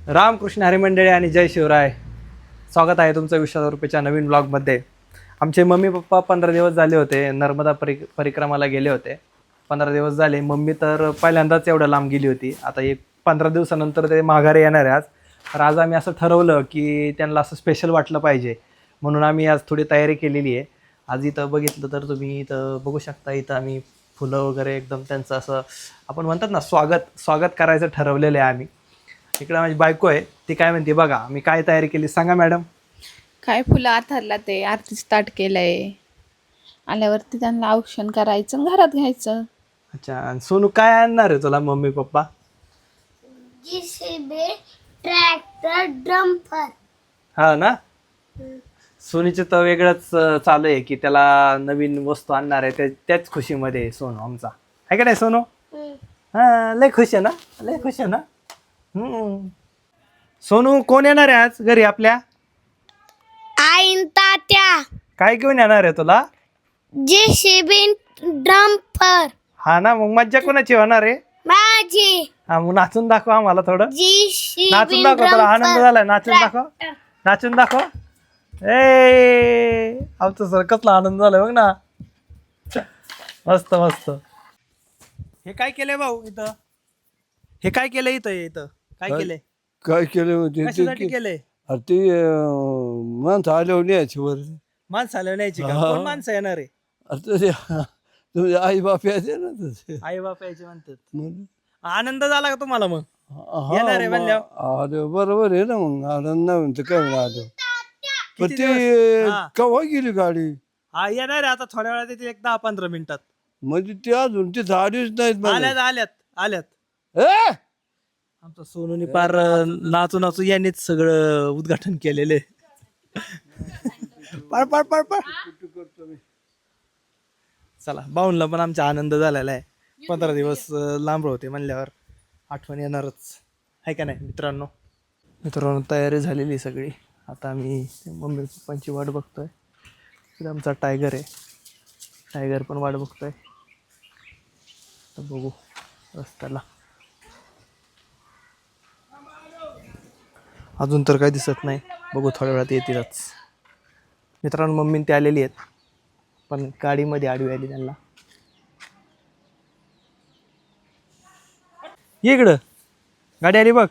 रामकृष्ण हरी मंडळी आणि जय शिवराय. स्वागत आहे तुमचं विश्वास रुपयेच्या नवीन ब्लॉगमध्ये. आमचे मम्मी पप्पा 15 दिवस झाले होते नर्मदा परिक्रमाला गेले होते. 15 दिवस झाले. मम्मी तर पहिल्यांदाच एवढं लांब गेली होती. आता एक 15 दिवसानंतर ते माघारी येणार आहे आज. तर आज आम्ही असं ठरवलं की त्यांना असं स्पेशल वाटलं पाहिजे, म्हणून आम्ही आज थोडी तयारी केलेली आहे. आज इथं बघितलं तर तुम्ही इथं बघू शकता, इथं आम्ही फुलं वगैरे एकदम त्यांचं असं आपण म्हणतात ना स्वागत करायचं ठरवलेलं आहे आम्ही. इकडे माझी बायको आहे, ती काय म्हणते बघा मी काय तयारी केली सांगा मॅडम. काय फुलं आथरला ते आरतीच ताट केलंय. आल्यावरती त्यांना औक्षण करायचं आणि घरात घ्यायचं. अच्छा, आणि सोनू काय आणणार आहे तुला mummy papa? JCB tractor dumper. हा ना. सोनीचं तर वेगळंच चालू आहे की त्याला नवीन वस्तू आणणार आहे, त्याच खुशीमध्ये आहे सोनू आमचा. आहे का नाही सोनू? हा, लय खुश आहे ना, लय खुश आहे ना. सोनू कोण येणार आहे आज घरी आपल्या? आईन तात्या. काय घेऊन येणार आहे तुला? JCB dumper. हा ना, मग मज्जा कोणाची होणार आहे? माझी हा, मग नाचून दाखव आम्हाला थोडं. JCB नाचून दाखव, तुला आनंद झालाय, नाचून दाखव, नाचून दाखव. ए आमचं सर कसला आनंद झालाय बघ ना. मस्त मस्त. हे काय केलंय भाऊ इथं? हे काय केलंय इथं काय केलंय? काय केलं म्हणजे कशासाठी केलंय? ते माणसं आल्यावर न्यायची वर. माणसं आल्यावर न्यायची का? कोण माणसं येणार आहे? अरे तुमचे आई बाप यायचे ना तसे. आई बाप यायचे म्हणतात. म्हणून. आनंद झाला का तुम्हाला मग? हा, येणार आहे म्हणल्यावर? अरे बरोबर आहे ना, मग आनंद नाही म्हणतो काय आलो. पण किती ते दिवस? हा. केव्हा गेली गाडी? हा, येणार आहे आता थोड्या वेळात येतील, एक 10-15 मिनिटात. म्हणजे ते अजून ते झाडीच नाहीत मला. आल्यात आल्यात आल्यात. ए! आमचा सोनूने पार नाचू नाचू यांनीच सगळं उद्घाटन केलेलं आहे. पार पार पार पार. चला, बाऊनला पण आमचा आनंद झालेला आहे. 15 दिवस लांब होते म्हणल्यावर आठवण येणारच आहे का नाही मित्रांनो. तयारी झालेली सगळी. आता आम्ही मम्मी पप्पांची वाट बघतोय. इकडे आमचा टायगर आहे, टायगर पण वाट बघतोय. तर बघू रस्त्याला. अजून तर काही दिसत नाही, बघू थोड्या वेळात येतीलच. मित्रांनो मम्मी ते आलेली आहेत, पण गाडीमध्ये आडवी आली त्यांना. ये इकडं, गाडी आली बघ,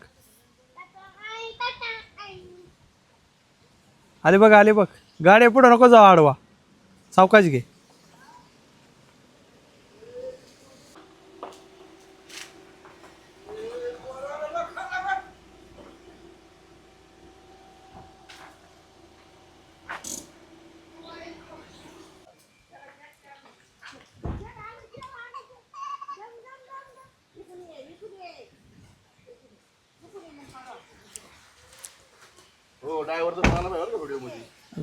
आले बघ आले बघ. गाडी पुढं नको जाऊ आडवा, सावकाश घे.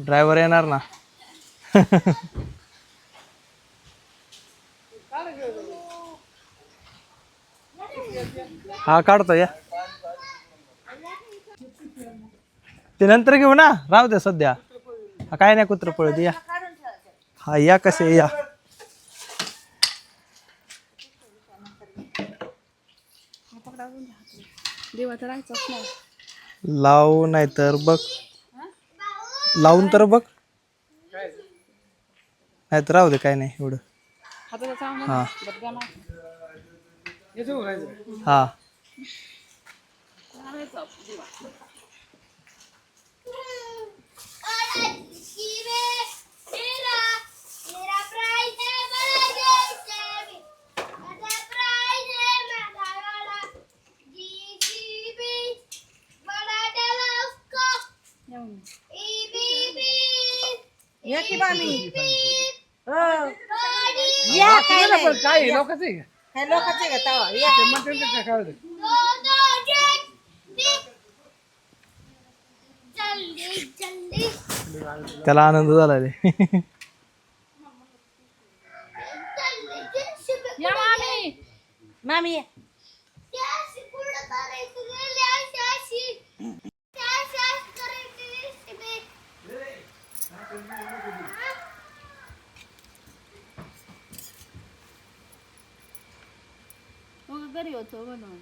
ड्रायव्हर येणार ना. हा काढतो या, ते नंतर घेऊ ना, राहू दे सध्या. हा काय नाही, कुत्र पळत या. हा या, कसे या. देवाचं राहायचंच नाही. लावू नाही तर बघ, लावून तर बघ, नाही तर राहू दे, काय नाही एवढं. हा हा. त्याला आनंद झाला रे. मामी घरी होतो म्हणून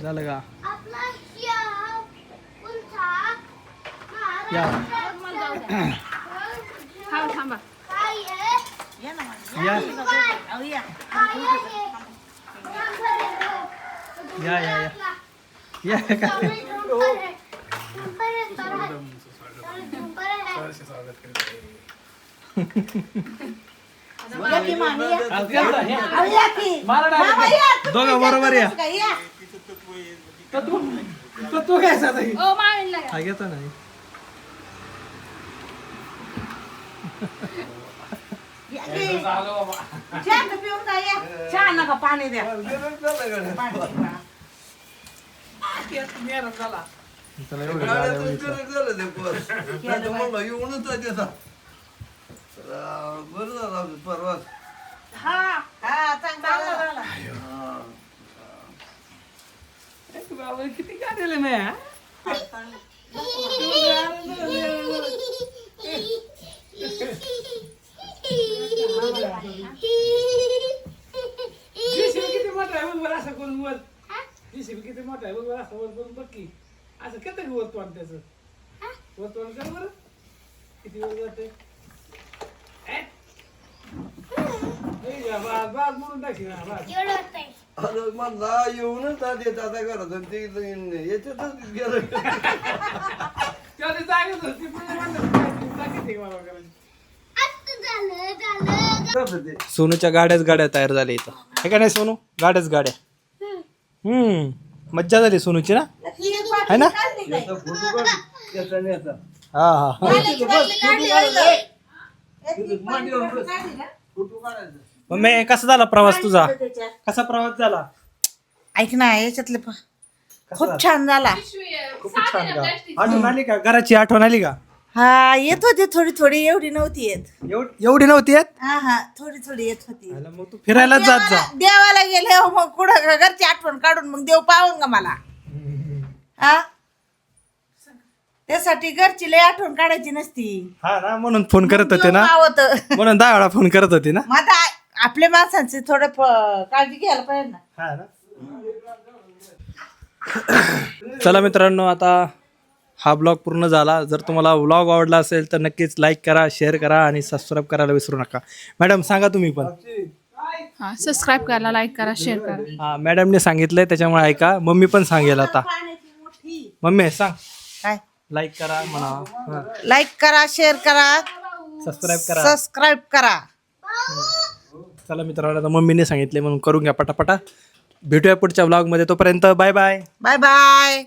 झालं का आपला या थांबा या या या या काय दोघं बरोबर या तू काय ओ मामीला घ्या. हा घेतो नाही चहा नका पाणी द्या चला एवढं गाड्या बघितल्या. येऊनच बरं झालं परवा हा हा चांगला झाला किती गाड्याला नाही किती मोठा आहे बघ असं करून वर जीसीबी किती मोठा आहे बघ असं वर करून बघ की असं किती वर तोंड त्याचं वर तोंड कर बरं किती वर जाते बाज म्हणून टाकी ना बाज अरे मला येऊनच आधी दादा करत ते याच्यातच गेलं त्याने जागेच होती पुढे म्हणलं किती मला करायची सोनूच्या गाड्याच गाड्या तयार झाल्या इथं हे का नाही सोनू गाड्याच गाड्या मज्जा झाली सोनूची ना है ना फोटो काढ याचा नाही याचा हा हा फोटो काढायचा मम्मी कसा झाला प्रवास तुझा कसा प्रवास झाला ऐक ना याच्यातले खूप छान झाला खूप छान का आठवण आली का घराची आठवण आली का हा येत होती थोडी थोडी एवढी नव्हती येत एवढी नव्हती येत हा हा थोडी थोडी येत होती आला मग तू फिरायलाच जात जा देवाला गेले मग कुठं घरची आठवण काढून मग देव पावन का मला हा त्यासाठी घरची लय आठवण काढायची नसती हा ना म्हणून फोन करत होते ना पावत म्हणून 10 वेळा फोन करत होती ना मग आता आपल्या माणसांची थोडं काळजी घ्यायला पाहिजे ना हा ना चला मित्रांनो आता हा ब्लॉग पूर्ण झाला जर तुम्हाला व्लॉग आवडला असेल तर नक्कीच लाईक करा शेअर करा आणि सबस्क्राईब करायला विसरू नका मॅडम सांगा तुम्ही पण हा सबस्क्राईब करा लाईक करा शेअर करा हा मॅडमने सांगितलंय त्याच्यामुळे ऐका मम्मी पण सांगेल आता मम्मी सांग काय लाईक करा म्हणा लाईक करा शेअर करा सबस्क्राईब करा सबस्क्राईब करा चला मित्रांनो आता मम्मीने सांगितले म्हणून करून घ्या पटापटा भेटूया पुढच्या व्लॉगमध्ये तोपर्यंत बाय बाय बाय बाय